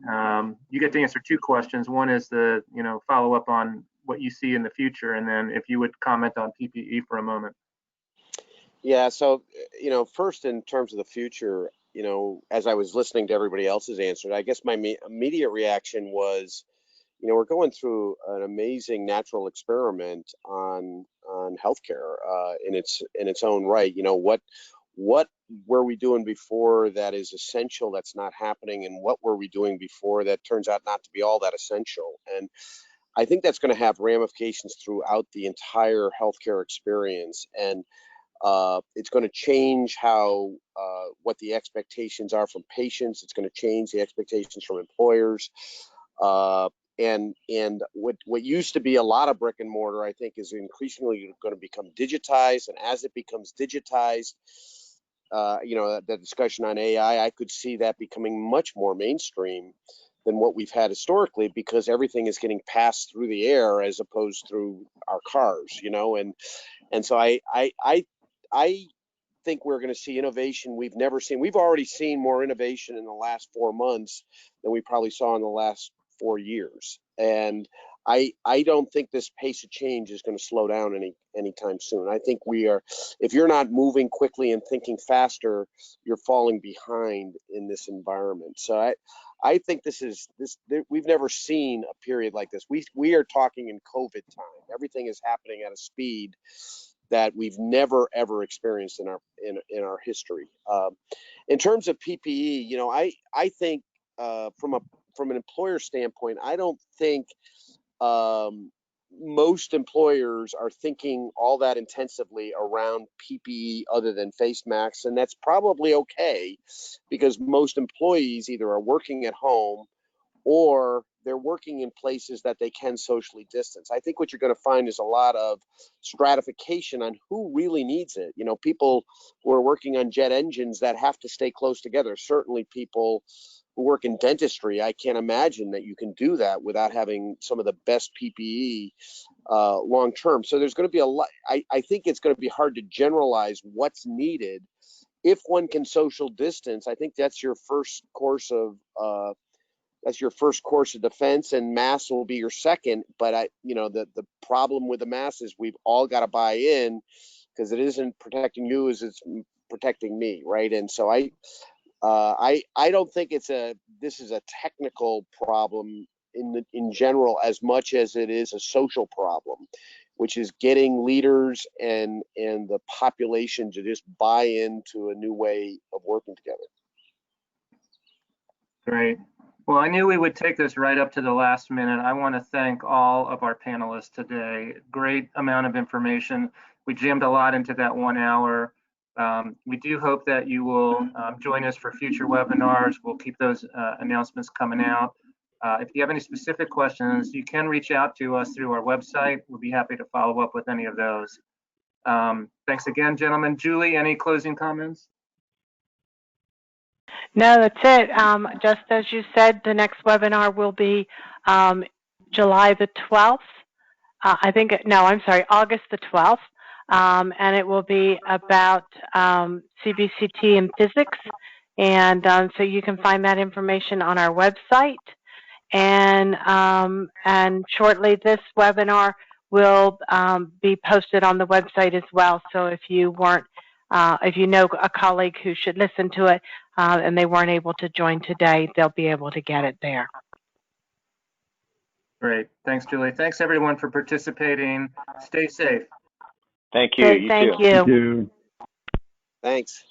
you get to answer two questions. One is the follow up on what you see in the future, and then if you would comment on PPE for a moment. Yeah, so first in terms of the future, as I was listening to everybody else's answer, I guess my immediate reaction was, we're going through an amazing natural experiment on healthcare in its own right. What were we doing before that is essential that's not happening, and what were we doing before that turns out not to be all that essential? And I think that's going to have ramifications throughout the entire healthcare experience, and it's going to change how what the expectations are from patients. It's going to change the expectations from employers. And what used to be a lot of brick and mortar, I think, is increasingly going to become digitized. And as it becomes digitized, the discussion on AI, I could see that becoming much more mainstream than what we've had historically, because everything is getting passed through the air as opposed through our cars, and so I think we're going to see innovation we've never seen. We've already seen more innovation in the last 4 months than we probably saw in the last 4 years. And I don't think this pace of change is going to slow down anytime soon. I think if you're not moving quickly and thinking faster, you're falling behind in this environment. So I think we've never seen a period like this. We are talking in COVID time. Everything is happening at a speed that we've never ever experienced in our history. In terms of PPE, I think from an employer standpoint, I don't think most employers are thinking all that intensively around PPE other than face masks, and that's probably okay, because most employees either are working at home or they're working in places that they can socially distance. I think what you're going to find is a lot of stratification on who really needs it. People who are working on jet engines that have to stay close together. Certainly people who work in dentistry, I can't imagine that you can do that without having some of the best PPE long term. So there's going to be a lot. I think it's going to be hard to generalize what's needed. If one can social distance, I think that's your first course of defense, and masks will be your second. But the problem with the masks is we've all got to buy in, because it isn't protecting you as it's protecting me, right? And so I don't think this is a technical problem in general as much as it is a social problem, which is getting leaders and the population to just buy into a new way of working together. Great. Well, I knew we would take this right up to the last minute. I want to thank all of our panelists today. Great amount of information. We jammed a lot into that 1 hour. We do hope that you will join us for future webinars. We'll keep those announcements coming out. If you have any specific questions, you can reach out to us through our website. We'll be happy to follow up with any of those. Thanks again, gentlemen. Julie, any closing comments? No, that's it. Just as you said, the next webinar will be July the 12th. August the 12th. And it will be about CBCT and physics. And so you can find that information on our website. And shortly this webinar will be posted on the website as well. So if you weren't, if you know a colleague who should listen to it and they weren't able to join today, they'll be able to get it there. Great. Thanks, Julie. Thanks, everyone, for participating. Stay safe. Thank you. Good, You thank too. you. Thank you. Thanks.